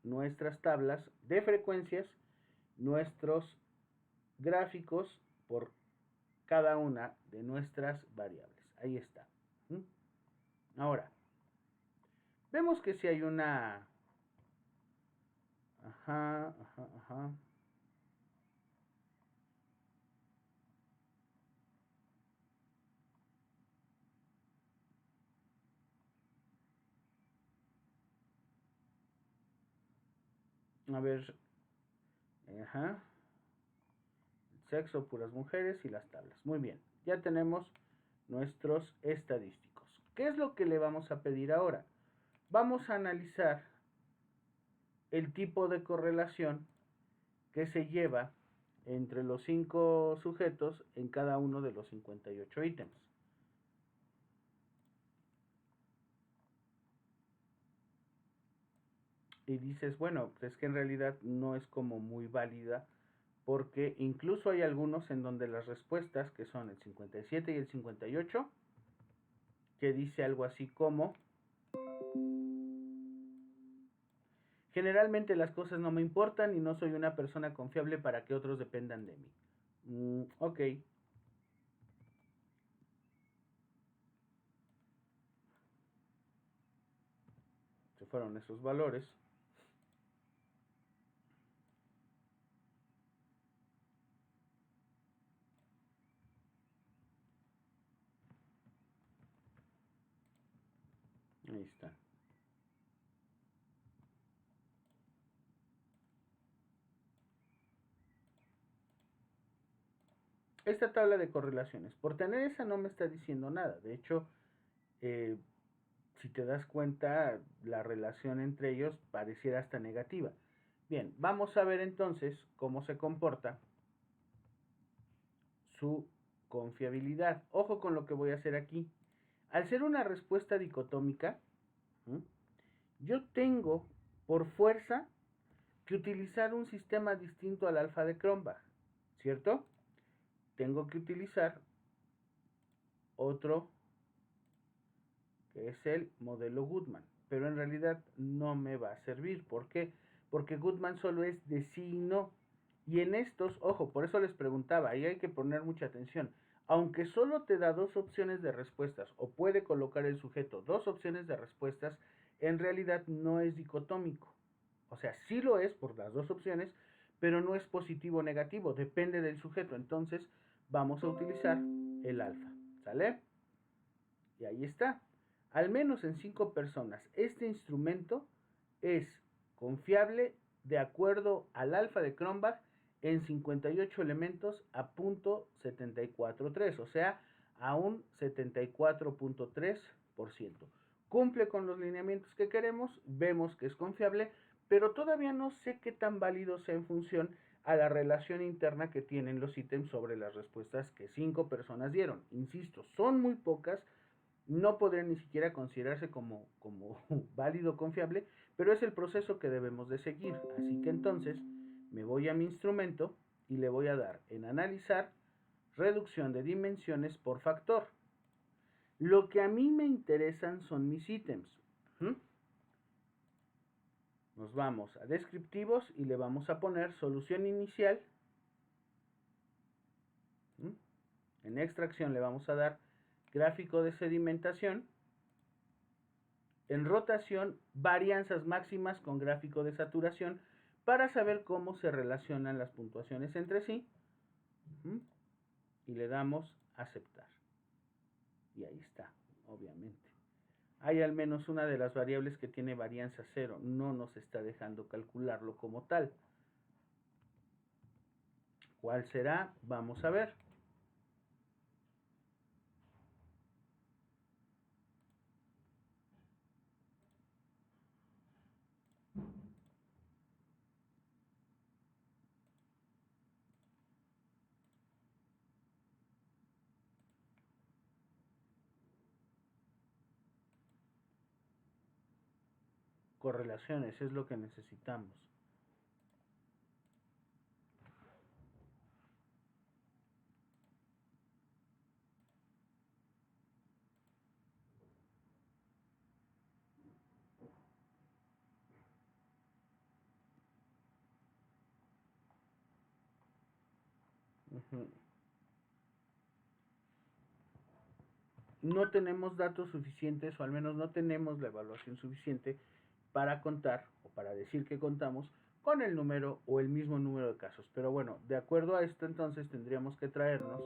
nuestras tablas de frecuencias, nuestros gráficos por cada una de nuestras variables. Ahí está. Ahora, vemos que si hay una... Ajá. A ver, sexo, puras mujeres y las tablas. Muy bien, ya tenemos nuestros estadísticos. ¿Qué es lo que le vamos a pedir ahora? Vamos a analizar el tipo de correlación que se lleva entre los 5 sujetos en cada uno de los 58 ítems. Y dices, bueno, pues es que en realidad no es como muy válida, porque incluso hay algunos en donde las respuestas, que son el 57 y el 58, que dice algo así como: generalmente las cosas no me importan y no soy una persona confiable para que otros dependan de mí. Ok. Se fueron esos valores. Ahí está. Esta tabla de correlaciones, por tener esa no me está diciendo nada. De hecho, si te das cuenta, la relación entre ellos pareciera hasta negativa. Bien, vamos a ver entonces cómo se comporta su confiabilidad. Ojo con lo que voy a hacer aquí. Al ser una respuesta dicotómica, yo tengo por fuerza que utilizar un sistema distinto al alfa de Cronbach, ¿cierto? Tengo que utilizar otro que es el modelo Goodman, pero en realidad no me va a servir. ¿Por qué? Porque Goodman solo es de sí y no. Y en estos, ojo, por eso les preguntaba, ahí hay que poner mucha atención. Aunque solo te da dos opciones de respuestas, o puede colocar el sujeto dos opciones de respuestas, en realidad no es dicotómico. O sea, sí lo es por las dos opciones, pero no es positivo o negativo, depende del sujeto. Entonces, vamos a utilizar el alfa, ¿sale? Y ahí está. Al menos en 5 personas, este instrumento es confiable de acuerdo al alfa de Cronbach en 58 elementos a .743, o sea, a un 74.3%. Cumple con los lineamientos que queremos, vemos que es confiable, pero todavía no sé qué tan válido sea en función a la relación interna que tienen los ítems sobre las respuestas que 5 personas dieron. Insisto, son muy pocas, no podría ni siquiera considerarse como válido, confiable, pero es el proceso que debemos de seguir. Así que entonces me voy a mi instrumento y le voy a dar en analizar reducción de dimensiones por factor. Lo que a mí me interesan son mis ítems. Nos vamos a descriptivos y le vamos a poner solución inicial. En extracción le vamos a dar gráfico de sedimentación. En rotación, varianzas máximas con gráfico de saturación para saber cómo se relacionan las puntuaciones entre sí. Y le damos aceptar. Y ahí está, obviamente. Hay al menos una de las variables que tiene varianza 0. No nos está dejando calcularlo como tal. ¿Cuál será? Vamos a ver. Correlaciones es lo que necesitamos. No tenemos datos suficientes, o al menos no tenemos la evaluación suficiente para contar, o para decir que contamos, con el número o el mismo número de casos. Pero bueno, de acuerdo a esto, entonces tendríamos que traernos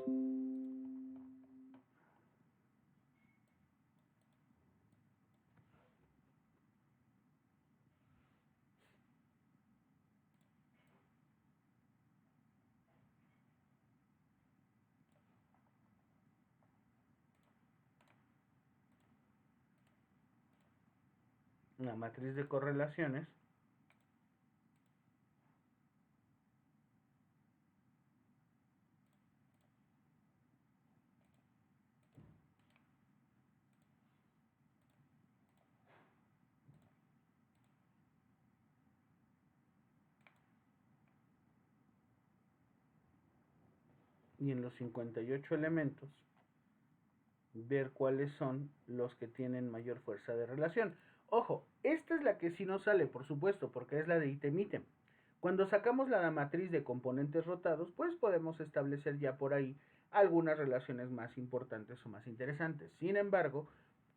una matriz de correlaciones. Y en los 58 elementos, ver cuáles son los que tienen mayor fuerza de relación. Ojo, esta es la que sí nos sale, por supuesto, porque es la de ítem-ítem. Cuando sacamos la matriz de componentes rotados, pues podemos establecer ya por ahí algunas relaciones más importantes o más interesantes. Sin embargo,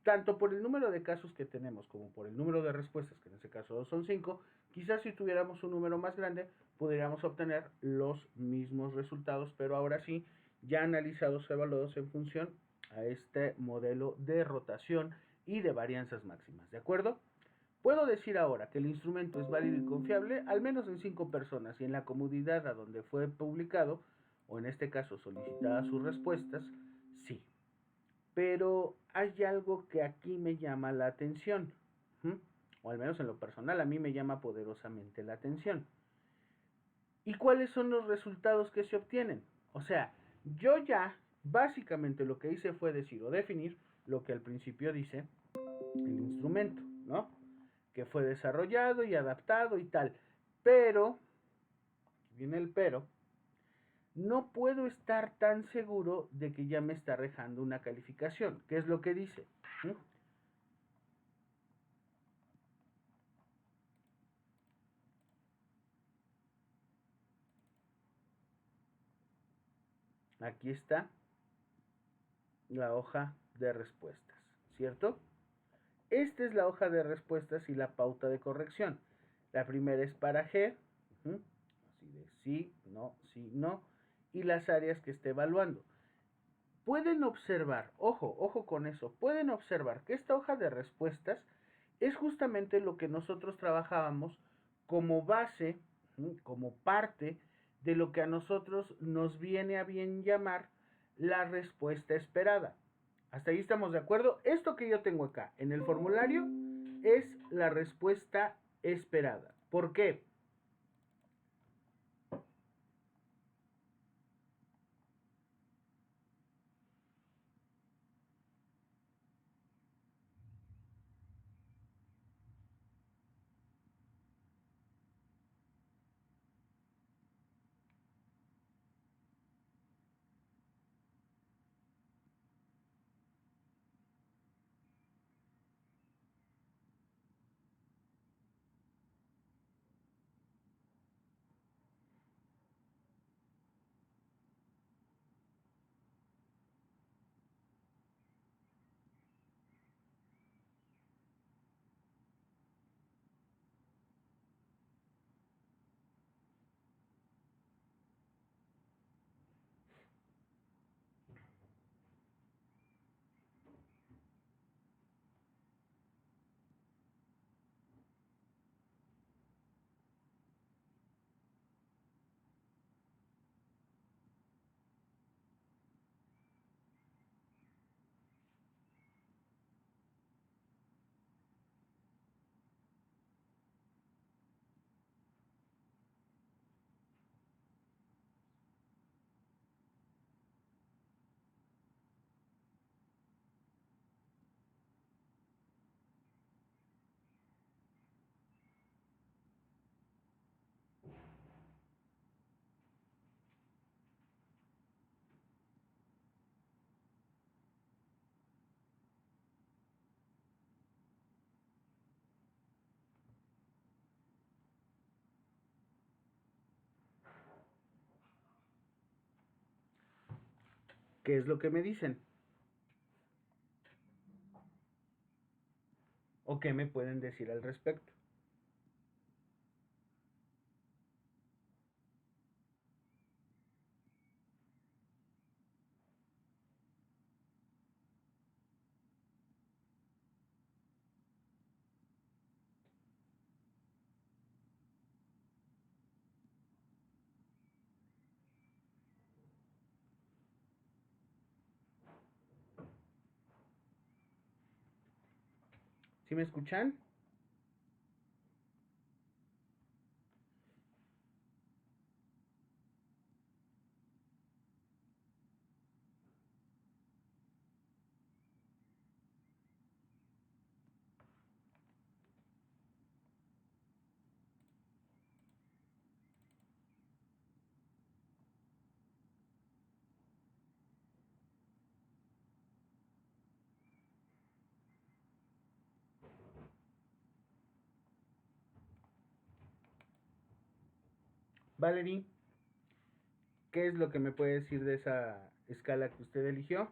tanto por el número de casos que tenemos como por el número de respuestas, que en este caso son 5, quizás si tuviéramos un número más grande, podríamos obtener los mismos resultados, pero ahora sí, ya analizados o evaluados en función a este modelo de rotación y de varianzas máximas, ¿de acuerdo? Puedo decir ahora que el instrumento es válido y confiable al menos en 5 personas y en la comunidad a donde fue publicado, o en este caso solicitadas sus respuestas, sí. Pero hay algo que aquí me llama la atención, o al menos en lo personal a mí me llama poderosamente la atención. ¿Y cuáles son los resultados que se obtienen? O sea, yo ya básicamente lo que hice fue decir o definir lo que al principio dice el instrumento, ¿no? Que fue desarrollado y adaptado y tal. Pero, viene el pero, no puedo estar tan seguro de que ya me está dejando una calificación. ¿Qué es lo que dice? Aquí está la hoja de respuestas, ¿cierto? Esta es la hoja de respuestas y la pauta de corrección. La primera es para G, así de sí, no, y las áreas que esté evaluando. Pueden observar, ojo con eso, pueden observar que esta hoja de respuestas es justamente lo que nosotros trabajábamos como base, como parte de lo que a nosotros nos viene a bien llamar la respuesta esperada. ¿Hasta ahí estamos de acuerdo? Esto que yo tengo acá en el formulario es la respuesta esperada. ¿Por qué? ¿Qué es lo que me dicen? ¿O qué me pueden decir al respecto? ¿Sí me escuchan? Valerie, ¿qué es lo que me puede decir de esa escala que usted eligió?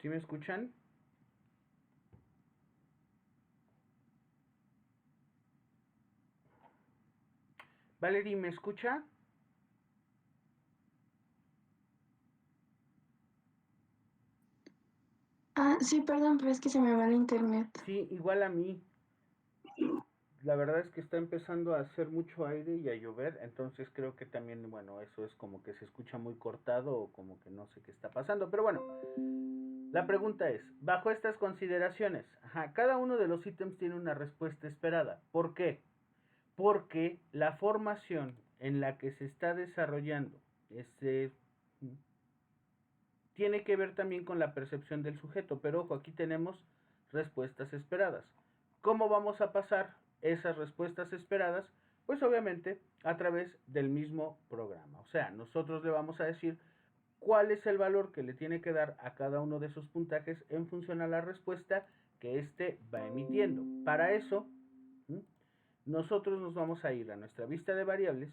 ¿Sí me escuchan? Valerie, ¿me escucha? Sí, perdón, pero es que se me va el internet. Sí, igual a mí. La verdad es que está empezando a hacer mucho aire y a llover, entonces creo que también, bueno, eso es como que se escucha muy cortado o como que no sé qué está pasando. Pero bueno, la pregunta es, bajo estas consideraciones, cada uno de los ítems tiene una respuesta esperada. ¿Por qué? Porque la formación en la que se está desarrollando este, tiene que ver también con la percepción del sujeto, pero ojo, aquí tenemos respuestas esperadas. ¿Cómo vamos a pasar esas respuestas esperadas? Pues obviamente a través del mismo programa. O sea, nosotros le vamos a decir cuál es el valor que le tiene que dar a cada uno de esos puntajes en función a la respuesta que éste va emitiendo. Para eso, nosotros nos vamos a ir a nuestra vista de variables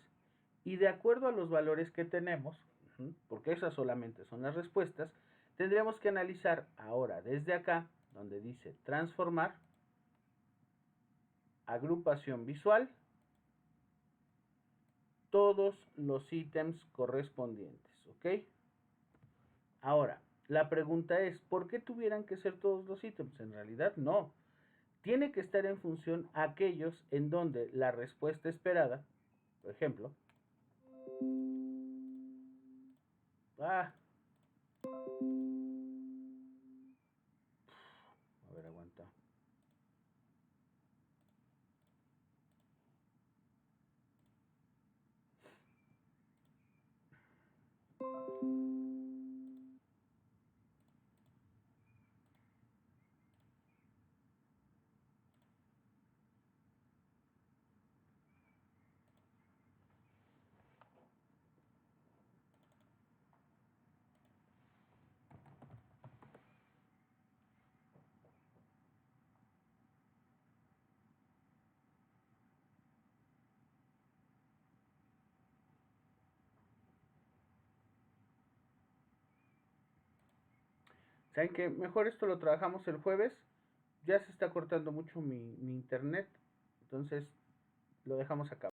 y de acuerdo a los valores que tenemos, porque esas solamente son las respuestas, tendríamos que analizar ahora desde acá, donde dice transformar, agrupación visual, todos los ítems correspondientes, ¿ok? Ahora, la pregunta es, ¿por qué tuvieran que ser todos los ítems? En realidad no. Tiene que estar en función a aquellos en donde la respuesta esperada, por ejemplo, a ver, aguanta. ¿Saben qué? Mejor esto lo trabajamos el jueves. Ya se está cortando mucho mi internet. Entonces lo dejamos acá.